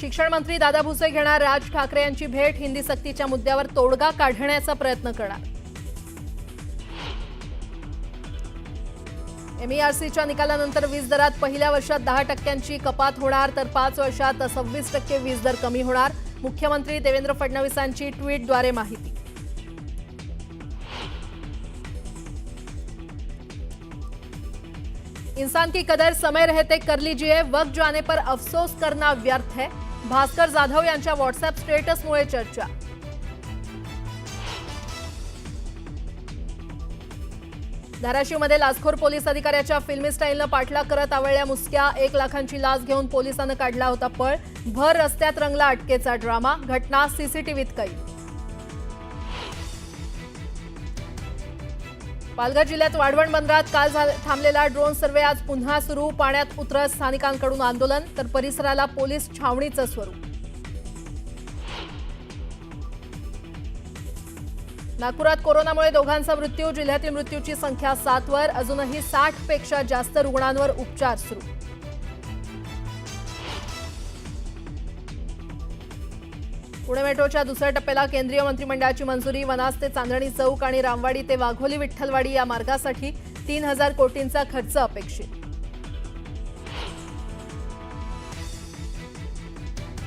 शिक्षण मंत्री दादा भुसे घेणार राज ठाकरे यांची भेट, हिंदी सक्तीच्या मुद्द्यावर तोडगा काढण्याचा प्रयत्न करणार। MERCच्या निकालानंतर वीज दरात पहिल्या वर्षात 10% कपात होणार, तर 5 वर्षात 26% वीज दर कमी होणार। मुख्यमंत्री देवेंद्र फडणवीसांची ट्विटद्वारे माहिती। इंसान की कदर समय रहते कर लीजिए, वक्त जाने पर अफसोस करना व्यर्थ है। भास्कर जाधव यांच्या व्हॉट्सअप स्टेटसमुळे चर्चा। धाराशिवमध्ये लाचखोर पोलीस अधिकाऱ्याच्या फिल्मी स्टाईलनं पाठलाग करत आवळल्या मुसक्या, 1 लाखांची लाच घेऊन पोलिसांनी काढला होता पळ। भर रस्त्यात रंगला अटकेचा ड्रामा, घटना सीसीटीव्हीत कैद। पालघर जिल्ह्यात वाढवण बंदरात काल थांबलेला ड्रोन सर्वे आज पुन्हा सुरू, पाण्यात उतरत स्थानिकांकडून आंदोलन, तर परिसराला पोलीस छावणीचं स्वरूप। नागपुरात कोरोनामुळे दोघांचा मृत्यू, जिल्ह्यातील मृत्यूची संख्या 7 वर, अजूनही 60 पेक्षा जास्त रुग्णांवर उपचार सुरू। पुणे मेट्रोच्या दुसऱ्या टप्प्याला केंद्रीय मंत्रिमंडळाची मंजुरी, वनाज ते चांदणी चौक आणि रामवाडी ते वाघोली विठ्ठलवाडी या मार्गासाठी 3000 कोटींचा खर्च अपेक्षित।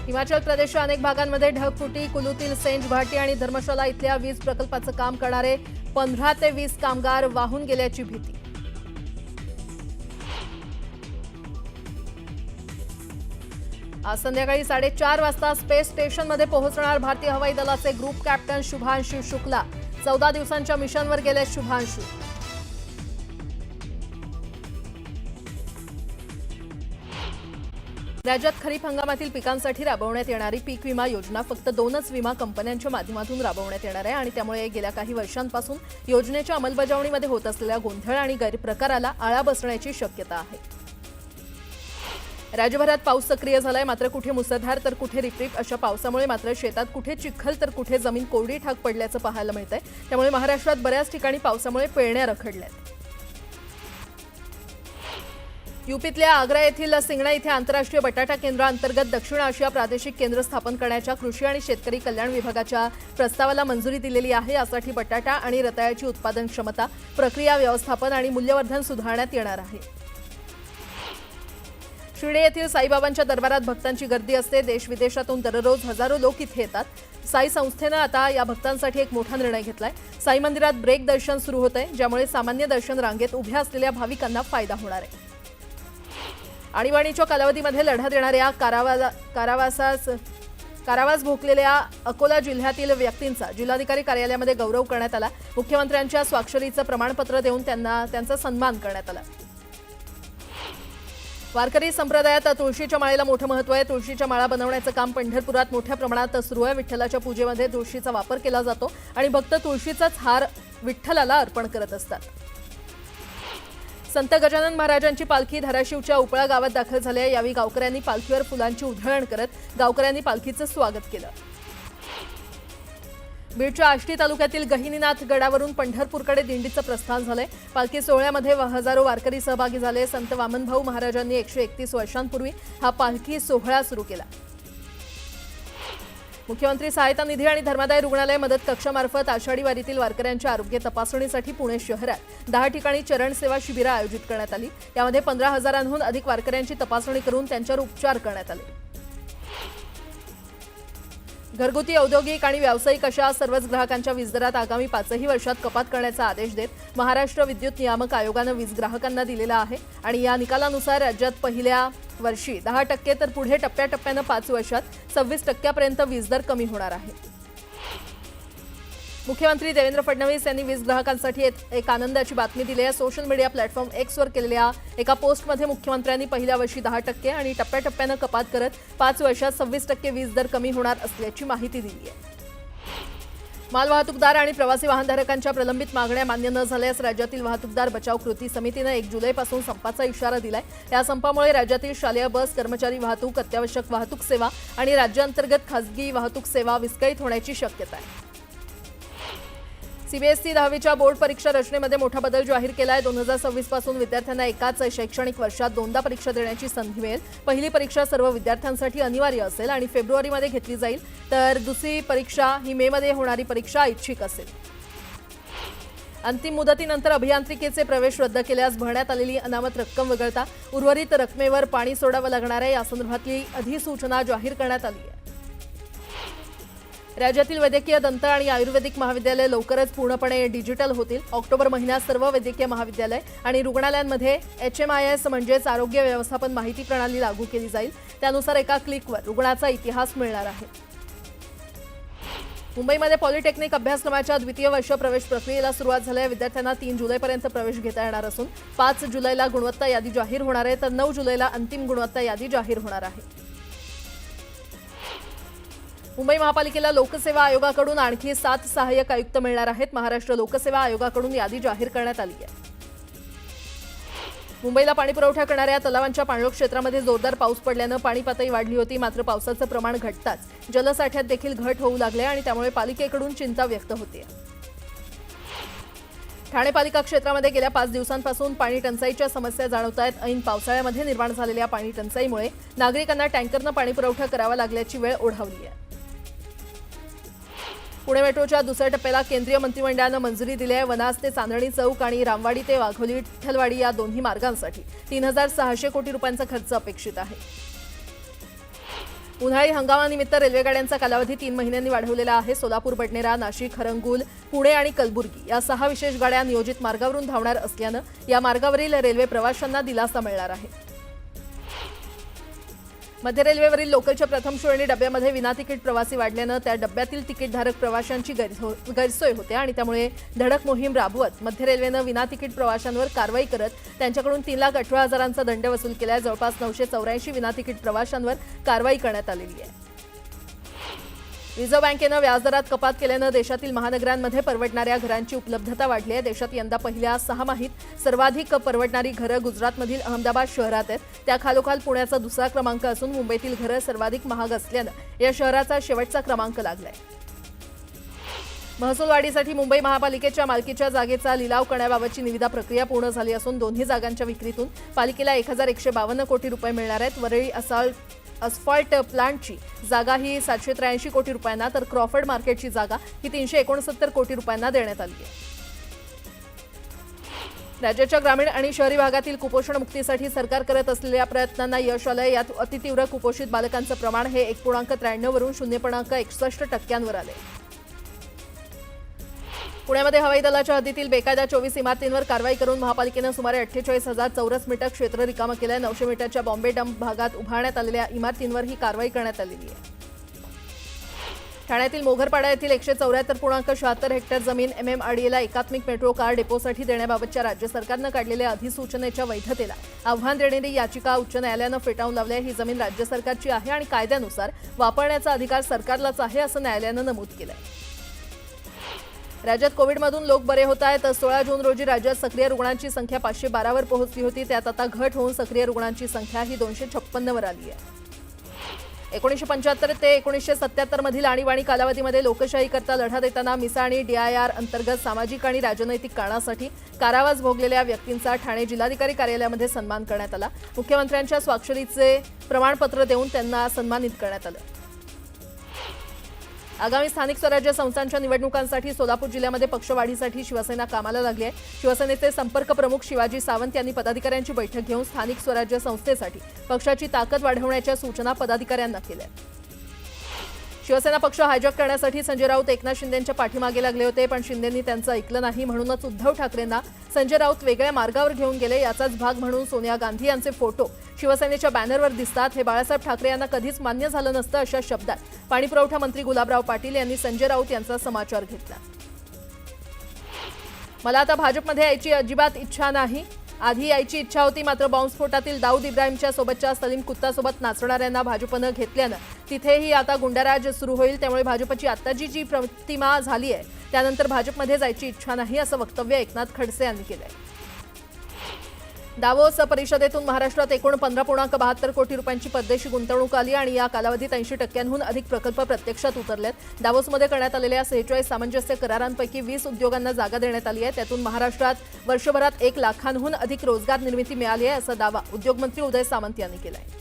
हिमाचल प्रदेशच्या अनेक भागांमध्ये ढगफुटी, कुलूतील सेंज भाटी आणि धर्मशाला इथल्या वीज प्रकल्पाचं काम करणारे 15 ते 20 कामगार वाहून गेल्याची भीती। आज संध्याकाळी 4:30 वाजता स्पेस स्टेशनमध्ये पोहोचणार भारतीय हवाई दलाचे ग्रुप कॅप्टन शुभांशु शुक्ला। 14 दिवसांच्या मिशनवर गेले शुभांशु। राज्यात खरीप हंगामातील पिकांसाठी राबवण्यात येणारी पीक विमा योजना फक्त 2च विमा कंपन्यांच्या माध्यमातून राबवण्यात येणार आहे आणि त्यामुळे गेल्या काही वर्षांपासून योजनेच्या अंमलबजावणीमध्ये होत असलेल्या गोंधळ आणि गैरप्रकाराला आळा बसण्याची शक्यता आहे। राज्यभरात पाऊस सक्रिय झालाय, मात्र कुठे मुसळधार तर कुठे रिपरिप अशा पावसामुळे मात्र शेतात कुठे चिखल तर कुठे जमीन कोरडी ठाक पडल्याचं पाहायला मिळतंय। त्यामुळे महाराष्ट्रात बऱ्याच ठिकाणी पावसामुळे पेरण्या रखडल्यात। यूपीतल्या आग्रा येथील सिंगणा इथे आंतरराष्ट्रीय बटाटा केंद्राअंतर्गत दक्षिण आशिया प्रादेशिक केंद्र स्थापन करण्याच्या कृषी आणि शेतकरी कल्याण विभागाच्या प्रस्तावाला मंजुरी दिलेली आहे। यासाठी बटाटा आणि रताळ्याची उत्पादन क्षमता, प्रक्रिया व्यवस्थापन आणि मूल्यवर्धन सुधारण्यात येणार आहे। शिर्डी येथील साईबाबांच्या दरबारात भक्तांची गर्दी असते। देश विदेशातून दररोज हजारो लोक इथे येतात। साई संस्थेनं आता या भक्तांसाठी एक मोठा निर्णय घेतलाय। साई मंदिरात ब्रेक दर्शन सुरू होतंय, ज्यामुळे सामान्य दर्शन रांगेत उभ्या असलेल्या भाविकांना फायदा होणार आहे। आणीबाणीच्या कालावधीमध्ये लढा देणाऱ्या कारावास भोगलेल्या अकोला जिल्ह्यातील व्यक्तींचा जिल्हाधिकारी कार्यालयामध्ये गौरव करण्यात आला। मुख्यमंत्र्यांच्या स्वाक्षरीचं प्रमाणपत्र देऊन त्यांचा सन्मान करण्यात आला। वारकरी संप्रदायात तुळशीच्या माळेला मोठं महत्त्व आहे। तुळशीच्या माळा बनवण्याचं काम पंढरपुरात मोठ्या प्रमाणात सुरू आहे। विठ्ठलाच्या पूजेमध्ये तुळशीचा वापर केला जातो आणि भक्त तुळशीचाच हार विठ्ठलाला अर्पण करत असतात। संत गजानन महाराजांची पालखी धाराशिवच्या उपळा गावात दाखल झाली आहे। यावेळी गावकऱ्यांनी पालखीवर फुलांची उधळण करत गावकऱ्यांनी पालखीचं स्वागत केलं। बीडच्या आष्टी तालुक्यातील गहिनीनाथ गडावरून पंढरपूरकडे दिंडीचं प्रस्थान झालंय। पालखी सोहळ्यामध्ये हजारो वारकरी सहभागी झाले। संत वामनभाऊ महाराजांनी 131 वर्षांपूर्वी हा पालखी सोहळा सुरू केला। मुख्यमंत्री सहायता निधी आणि धर्मादाय रुग्णालय मदत कक्षामार्फत आषाढी वारीतील वारकऱ्यांच्या आरोग्य तपासणीसाठी पुणे शहरात 10 ठिकाणी चरण सेवा शिबिरं आयोजित करण्यात आली। यामध्ये 15,000हून अधिक वारकऱ्यांची तपासणी करून त्यांच्यावर उपचार करण्यात आले। घरगुती, औद्योगिक आणि व्यावसायिक अशा सर्वच ग्राहकांच्या वीज दरात आगामी 5ही वर्षात कपात करण्याचा आदेश देत महाराष्ट्र विद्युत नियामक आयोगानं वीज ग्राहकांना दिलेला आहे आणि या निकालानुसार राज्यात पहिल्या वर्षी 10% तर पुढे टप्प्याटप्प्यानं 5 वर्षात 26% वीज दर कमी होणार आहे। मुख्यमंत्री देवेंद्र फडणवीस यांनी वीज ग्राहकांसाठी एक आनंदाची बातमी दिली आहे। सोशल मीडिया प्लॅटफॉर्म एक्सवर केलेल्या एका पोस्टमध्ये मुख्यमंत्र्यांनी पहिल्या वर्षी 10% आणि टप्प्याटप्प्यानं कपात करत 5 वर्षात 26% वीज दर कमी होणार असल्याची माहिती दिली आहे। मालवाहतूकदार आणि प्रवासी वाहनधारकांच्या प्रलंबित मागण्या मान्य न झाल्यास राज्यातील वाहतूकदार बचाव कृती समितीनं 1 जुलैपासून संपाचा इशारा दिलाय। या संपामुळे राज्यातील शालेय बस, कर्मचारी वाहतूक, अत्यावश्यक वाहतूक सेवा आणि राज्यांतर्गत खासगी वाहतूक सेवा विस्कळीत होण्याची शक्यता आहे। सीबीएसई 10वीच्या बोर्ड परीक्षा रचनेमध्ये मोठा बदल जाहीर केलाय. 2026 पासून विद्यार्थ्यांना एकाच शैक्षणिक वर्षात दोनदा परीक्षा देण्याची संधी मिळेल. पहिली परीक्षा सर्व विद्यार्थ्यांसाठी अनिवार्य असेल आणि फेब्रुवारीमध्ये घेतली जाईल, तर दुसरी परीक्षा ही मेमध्ये होणारी परीक्षा ऐच्छिक असेल. अंतिम मुदतीनंतर अभियांत्रिकीचे प्रवेश रद्द केल्यास भरण्यात आलेली अनामत रक्कम वगळता उर्वरित रकमेवर पाणी सोडावं लागणार आहे. यासंदर्भातली अधिसूचना जाहीर करण्यात आली आहे. राज्यातील वैद्यकीय, दंत आणि आयुर्वेदिक महाविद्यालय लवकरच पूर्णपणे डिजिटल होतील. ऑक्टोबर महिन्यात सर्व वैद्यकीय महाविद्यालय आणि रुग्णालयांमध्ये HMIS म्हणजेच आरोग्य व्यवस्थापन माहिती प्रणाली लागू केली जाईल. त्यानुसार एका क्लिकवर रुग्णाचा इतिहास मिळणार आहे. मुंबईमध्ये पॉलिटेक्निक अभ्यासक्रमाच्या द्वितीय वर्ष प्रवेश प्रक्रियेला सुरुवात झाली आहे. विद्यार्थ्यांना 3 जुलैपर्यंत प्रवेश घेता येणार असून 5 जुलैला गुणवत्ता यादी जाहीर होणार आहे, तर 9 जुलैला अंतिम गुणवत्ता यादी जाहीर होणार आहे. मुंबई महापालिकेला लोकसेवा आयोगाकडून आणखी 7 सहाय्यक आयुक्त मिळणार आहेत. महाराष्ट्र लोकसेवा आयोगाकडून यादी जाहीर करण्यात आली आहे. मुंबईला पाणीपुरवठा करणाऱ्या तलावांच्या पाणलोट क्षेत्रामध्ये जोरदार पाऊस पडल्यानं पाणी पातळी वाढली होती. मात्र पावसाचं प्रमाण घटताच जलसाठ्यात देखील घट होऊ लागली आणि त्यामुळे पालिकेकडून चिंता व्यक्त होते. ठाणे पालिका क्षेत्रामध्ये गेल्या 5 दिवसांपासून पाणी टंचाईच्या समस्या जाणवत आहेत. ऐन पावसाळ्यामध्ये निर्माण झालेल्या पाणी टंचाईमुळे नागरिकांना टँकरनं पाणीपुरवठा करावा लागल्याची वेळ ओढावली आहे. पुणे मेट्रोच्या दुसऱ्या टप्प्याला केंद्रीय मंत्रिमंडळानं मंजुरी दिली आहे. वनाज ते चांदणी चौक आणि रामवाडी ते वाघोली विठ्ठलवाडी या दोन्ही मार्गांसाठी 3600 कोटी रुपयांचा खर्च अपेक्षित आहे. उन्हाळी हंगामानिमित्त रेल्वेगाड्यांचा कालावधी 3 महिन्यांनी वाढवलेला आहे. सोलापूर, बडनेरा, नाशिक, हरंगुल, पुणे आणि कलबुर्गी या 6 विशेष गाड्या नियोजित मार्गावरून धावणार असल्यानं या मार्गावरील रेल्वे प्रवाशांना दिलासा मिळणार आहे. मध्य रेल्वेवरील लोकलच्या प्रथम श्रेणी डब्यामध्ये विनातिकीट प्रवासी वाढल्यानं त्या डब्यातील तिकीटधारक प्रवाशांची गैरसोय होते आणि त्यामुळे धडक मोहीम राबवत मध्य रेल्वेनं विनातिकीट प्रवाशांवर कारवाई करत त्यांच्याकडून 3,18,000चा दंड वसूल केलाय. जवळपास 984 विनातिकीट प्रवाशांवर कारवाई करण्यात आलेली आहे. रिझर्व्ह बँकेनं व्याजदरात कपात केल्यानं देशातील महानगरांमध्ये परवडणाऱ्या घरांची उपलब्धता वाढली आहे. देशात यंदा पहिल्या 6 माहीत सर्वाधिक परवडणारी घरं गुजरातमधील अहमदाबाद शहरात आहेत. त्याखालोखाल पुण्याचा दुसरा क्रमांक असून मुंबईतील घरं सर्वाधिक महाग असल्यानं या शहराचा शेवटचा क्रमांक लागलाय. महसूल वाढीसाठी मुंबई महापालिकेच्या मालकीच्या जागेचा लिलाव करण्याबाबतची निविदा प्रक्रिया पूर्ण झाली असून दोन्ही जागांच्या विक्रीतून पालिकेला 1152 कोटी रुपये मिळणार आहेत. वरळी अस्फॉल्ट प्लांटची जागा ही 783 कोटी रुपयांना, तर क्रॉफर्ड मार्केटची जागा ही 369 कोटी रुपयांना देण्यात आली आहे. राज्याच्या ग्रामीण आणि शहरी भागातील कुपोषण मुक्तीसाठी सरकार करत असलेल्या प्रयत्नांना यश आलंय. यात अतितीव्र कुपोषित बालकांचं प्रमाण हे 1.93 वरून 0.61% आले. पुण्यामध्ये हवाई दलाच्या हद्दीतील बेकायदा 24 इमारतींवर कारवाई करून महापालिकेनं सुमारे 48,000 चौरस मीटर क्षेत्र रिकामं केलंय. 900 मीटरच्या बॉम्बे डंप भागात उभारण्यात आलेल्या इमारतींवर ही कारवाई करण्यात आलेली आहे. ठाण्यातील मोघरपाडा येथील 174.76 हेक्टर जमीन MMRDAला एकात्मिक मेट्रो कार डेपोसाठी देण्याबाबतच्या राज्य सरकारनं काढलेल्या अधिसूचनेच्या वैधतेला आव्हान देणारी याचिका उच्च न्यायालयानं फेटाळून लावली आहे. ही जमीन राज्य सरकारची आहे आणि कायद्यानुसार वापरण्याचा अधिकार सरकारलाच आहे असं न्यायालयानं नमूद केलंय. राज्यात कोविडमधून लोक बरे होत आहेत. 16 जून रोजी राज्यात सक्रिय रुग्णांची संख्या 512 वर पोहोचली होती. त्यात आता घट होऊन सक्रिय रुग्णांची संख्या ही 256 वर आली आहे. 1975 ते 1977 मधील आणीबाणी कालावधीमध्ये लोकशाहीकरता लढा देताना मिसा आणि DIR अंतर्गत सामाजिक आणि राजनैतिक कारणासाठी कारावास भोगलेल्या व्यक्तींचा ठाणे जिल्हाधिकारी कार्यालयामध्ये सन्मान करण्यात आला. मुख्यमंत्र्यांच्या स्वाक्षरीचे प्रमाणपत्र देऊन त्यांना सन्मानित करण्यात आलं. आगामी स्थानिक स्वराज्य संस्थांच्या निवडणुकांसाठी सोलापूर जिल्ह्यामध्ये पक्षवाढीसाठी शिवसेना कामाला लागली आहे. शिवसेनेचे संपर्क प्रमुख शिवाजी सावंत यांनी पदाधिकाऱ्यांची बैठक घेऊन स्थानिक स्वराज्य संस्थेसाठी पक्षाची ताकद वाढवण्याच्या सूचना पदाधिकाऱ्यांना केल्या. शिवसेना पक्ष हायजॅक करण्यासाठी संजय राऊत एकनाथ शिंदेंच्या पाठीमागे लागले होते, पण शिंदेंनी त्यांचं ऐकलं नाही. म्हणूनच उद्धव ठाकरेंना संजय राऊत वेगळ्या मार्गावर घेऊन गेले. याचाच भाग म्हणून सोनिया गांधी यांचे फोटो शिवसेनेच्या बॅनरवर दिसतात. हे बाळासाहेब ठाकरे यांना कधीच मान्य झालं नसतं, अशा शब्दात पाणीपुरवठा मंत्री गुलाबराव पाटील यांनी संजय राऊत यांचा समाचार घेतला. मला आता भाजपमध्ये यायची अजिबात इच्छा नाही. आधी यायची इच्छा होती, मात्र बॉम्बस्फोटातील दाऊद इब्राहिमच्या सोबतच्या सलीम कुत्तासोबत नाचणाऱ्यांना भाजपनं घेतल्यानं तिथेही आता गुंडाराज सुरू होईल. त्यामुळे भाजपची आत्ताची जी प्रतिमा झाली आहे त्यानंतर भाजपमध्ये जायची इच्छा नाही, असं वक्तव्य एकनाथ खडसे यांनी केलंय. दावोस परिषदेतून महाराष्ट्रात एकूण 15.72 कोटी रुपयांची परदेशी गुंतवणूक आली आणि या कालावधीत 80% अधिक प्रकल्प प्रत्यक्षात उतरलेत। दावोसमध्ये करण्यात आलेल्या 46 सामंजस्य करारांपैकी 20 उद्योगांना जागा देण्यात आली आहे। त्यातून महाराष्ट्रात वर्षभरात 1 लाखांहून अधिक रोजगार निर्मिती मिळाली आहे असा दावा उद्योगमंत्री उदय सामंत यांनी केला आहे।